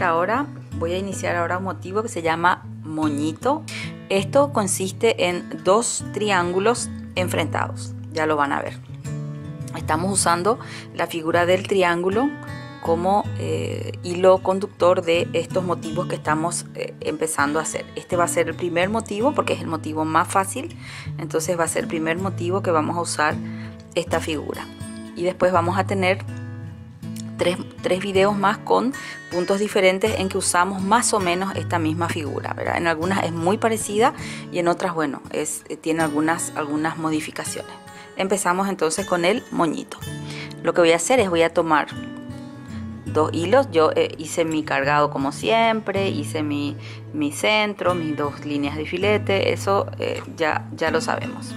Ahora voy a iniciar ahora un motivo que se llama moñito. Esto consiste en dos triángulos enfrentados, ya lo van a ver. Estamos usando la figura del triángulo como hilo conductor de estos motivos que estamos empezando a hacer. Este va a ser el primer motivo porque es el motivo más fácil, entonces va a ser el primer motivo que vamos a usar esta figura. Y después vamos a tener tres videos más con puntos diferentes en que usamos más o menos esta misma figura, ¿verdad? En algunas es muy parecida y en otras, bueno, tiene algunas modificaciones. Empezamos entonces con el moñito. Lo que voy a hacer es voy a tomar dos hilos. Yo hice mi cargado como siempre, hice mi centro, mis dos líneas de filete, eso ya lo sabemos.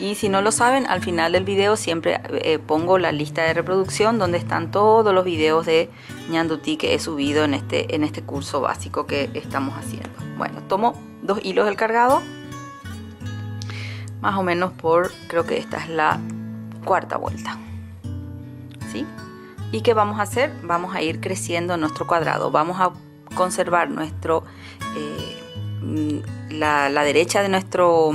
Y si no lo saben, al final del video siempre pongo la lista de reproducción donde están todos los videos de ñandutí que he subido en este curso básico que estamos haciendo. Bueno, tomo dos hilos del cargado, más o menos creo que esta es la cuarta vuelta, ¿sí? ¿Y qué vamos a hacer? Vamos a ir creciendo nuestro cuadrado. Vamos a conservar la derecha de nuestro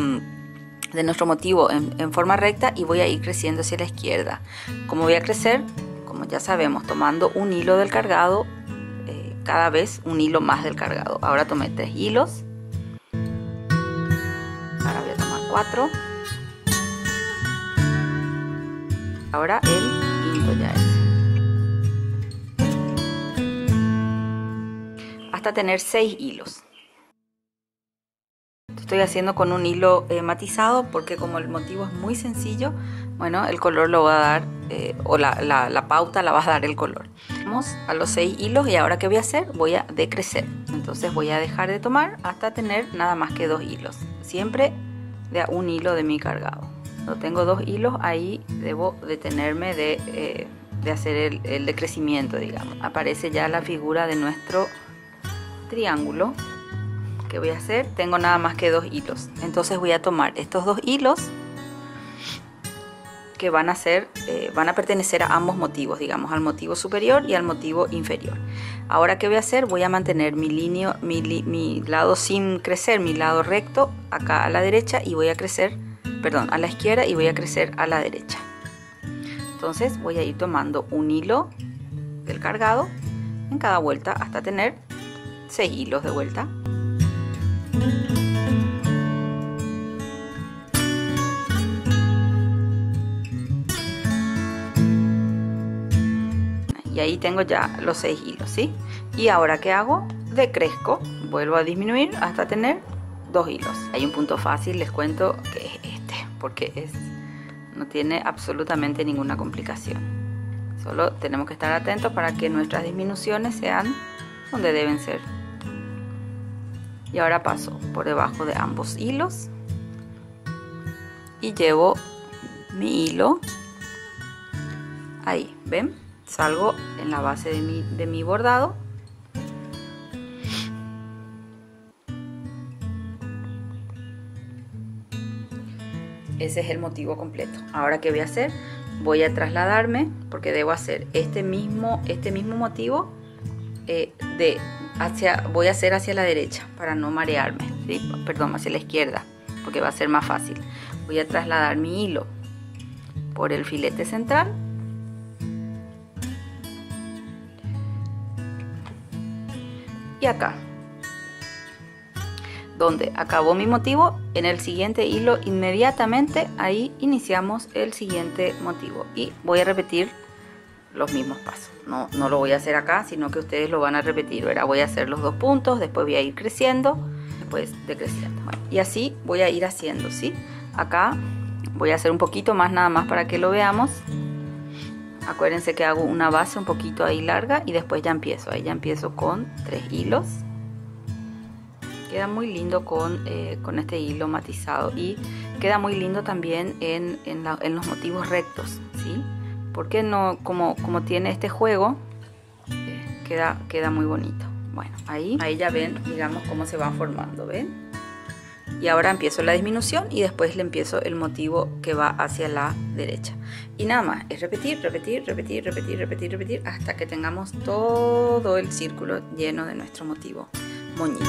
motivo en forma recta y voy a ir creciendo hacia la izquierda. ¿Cómo voy a crecer? Como ya sabemos, tomando un hilo del cargado, cada vez un hilo más del cargado. Ahora tomé 3 hilos, ahora voy a tomar 4, ahora el quinto ya es, hasta tener 6 hilos. Estoy haciendo con un hilo matizado porque como el motivo es muy sencillo, bueno, el color lo va a dar, o la pauta la va a dar el color. Vamos a los 6 hilos y ahora ¿qué voy a hacer? Voy a decrecer. Entonces voy a dejar de tomar hasta tener nada más que 2 hilos. Siempre de a un hilo de mi cargado. No tengo 2 hilos, ahí debo detenerme de hacer el decrecimiento, digamos. Aparece ya la figura de nuestro triángulo. ¿Qué voy a hacer? Tengo nada más que 2 hilos, entonces voy a tomar estos 2 hilos que van a pertenecer a ambos motivos, digamos, al motivo superior y al motivo inferior. Ahora ¿qué voy a hacer? Voy a mantener mi lado sin crecer, mi lado recto acá a la derecha y voy a crecer, perdón, a la izquierda y voy a crecer a la derecha. Entonces voy a ir tomando un hilo del cargado en cada vuelta hasta tener 6 hilos de vuelta. Y ahí tengo ya los 6 hilos, ¿sí? Y ahora ¿qué hago? Decrezco, vuelvo a disminuir hasta tener 2 hilos. Hay un punto fácil, les cuento, que es este, porque no tiene absolutamente ninguna complicación. Solo tenemos que estar atentos para que nuestras disminuciones sean donde deben ser. Y ahora paso por debajo de ambos hilos y llevo mi hilo ahí, ¿ven? Salgo en la base de mi bordado ese es el motivo completo. Ahora ¿qué voy a hacer? Voy a trasladarme porque debo hacer este mismo motivo voy a hacer hacia la derecha para no marearme, ¿sí? Perdón, hacia la izquierda porque va a ser más fácil. Voy a trasladar mi hilo por el filete central y acá donde acabó mi motivo, en el siguiente hilo inmediatamente ahí iniciamos el siguiente motivo y voy a repetir los mismos pasos. No lo voy a hacer acá, sino que ustedes lo van a repetir, ¿verdad? Voy a hacer los 2 puntos, después voy a ir creciendo, después decreciendo. Bueno, y así voy a ir haciendo, ¿sí? Acá voy a hacer un poquito más, nada más para que lo veamos. Acuérdense que hago una base un poquito ahí larga y después ya empiezo. Ahí ya empiezo con 3 hilos. Queda muy lindo con este hilo matizado y queda muy lindo también en los motivos rectos, ¿sí? Porque no, como tiene este juego, queda muy bonito. Bueno, ahí ya ven, digamos, cómo se van formando, ¿ven? Y ahora empiezo la disminución y después le empiezo el motivo que va hacia la derecha. Y nada más, es repetir, repetir, repetir, repetir, repetir, repetir hasta que tengamos todo el círculo lleno de nuestro motivo moñito.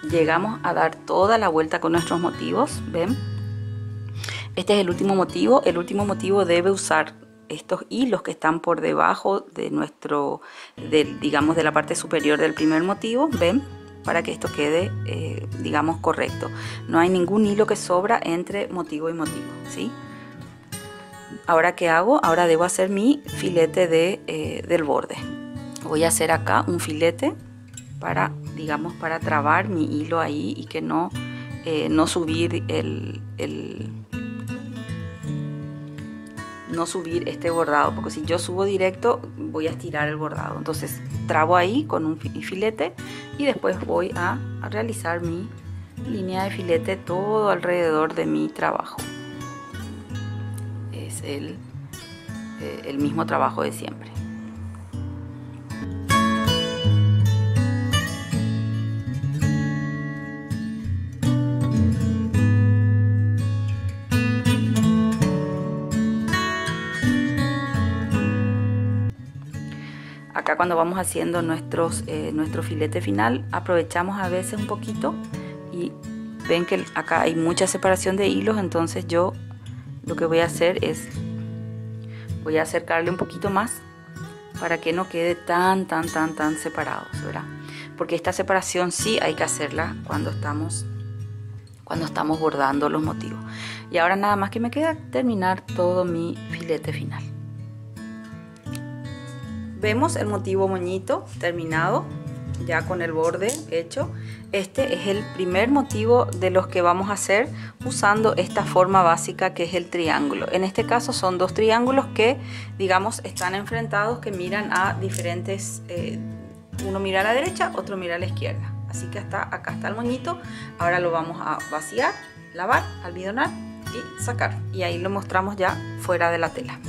Llegamos a dar toda la vuelta con nuestros motivos, ¿ven? Este es el último motivo. El último motivo debe usar estos hilos que están por debajo de nuestro, digamos, de la parte superior del primer motivo, ¿ven? Para que esto quede, digamos, correcto. No hay ningún hilo que sobra entre motivo y motivo, ¿sí? Ahora, ¿qué hago? Ahora debo hacer mi filete del borde. Voy a hacer acá un filete para, digamos, para trabar mi hilo ahí y que no subir no subir este bordado, porque si yo subo directo voy a estirar el bordado. Entonces trabo ahí con un filete y después voy a realizar mi línea de filete todo alrededor de mi trabajo. Es el mismo trabajo de siempre. Acá cuando vamos haciendo nuestro filete final, aprovechamos a veces un poquito y ven que acá hay mucha separación de hilos, entonces yo lo que voy a hacer es, voy a acercarle un poquito más para que no quede tan separados, ¿verdad? Porque esta separación sí hay que hacerla cuando estamos bordando los motivos. Y ahora nada más que me queda terminar todo mi filete final. Vemos el motivo moñito terminado, ya con el borde hecho. Este es el primer motivo de los que vamos a hacer usando esta forma básica que es el triángulo. En este caso son dos triángulos que, digamos, están enfrentados, que miran a diferentes, uno mira a la derecha, otro mira a la izquierda. Así que acá está el moñito. Ahora lo vamos a vaciar, lavar, almidonar y sacar. Y ahí lo mostramos ya fuera de la tela.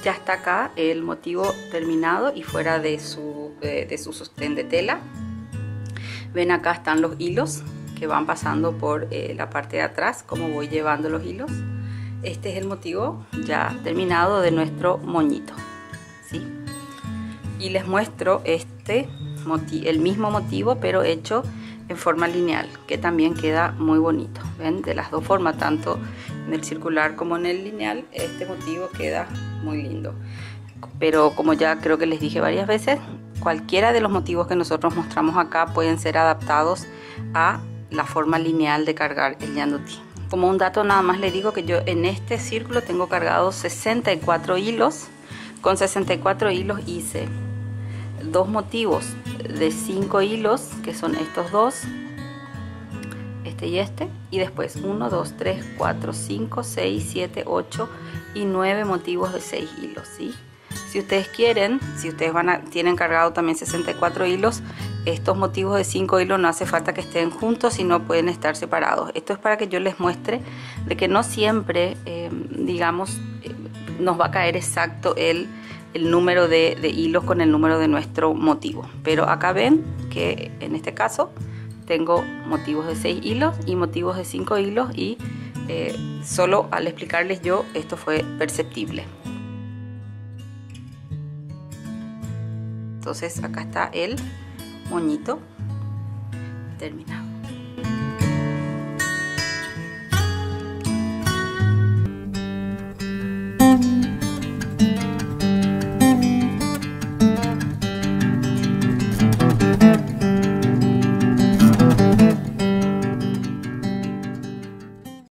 Ya está acá el motivo terminado y fuera de su sostén de tela. Ven, acá están los hilos que van pasando por la parte de atrás, como voy llevando los hilos. Este es el motivo ya terminado de nuestro moñito, ¿sí? Y les muestro el mismo motivo pero hecho en forma lineal, que también queda muy bonito. Ven, de las dos formas, tanto en el circular como en el lineal, este motivo queda muy lindo. Pero como ya creo que les dije varias veces, cualquiera de los motivos que nosotros mostramos acá pueden ser adaptados a la forma lineal de cargar el yanduti. Como un dato nada más les digo que yo en este círculo tengo cargados 64 hilos. Con 64 hilos hice dos motivos de 5 hilos, que son estos dos, este y después 1, 2, 3, 4, 5, 6, 7, 8 y 9 motivos de 6 hilos, ¿sí? Si ustedes quieren, si ustedes tienen cargado también 64 hilos, estos motivos de 5 hilos no hace falta que estén juntos, sino pueden estar separados. Esto es para que yo les muestre de que no siempre, digamos, nos va a caer exacto el número de hilos con el número de nuestro motivo. Pero acá ven que en este caso tengo motivos de 6 hilos y motivos de 5 hilos y solo al explicarles yo esto fue perceptible. Entonces acá está el moñito terminado.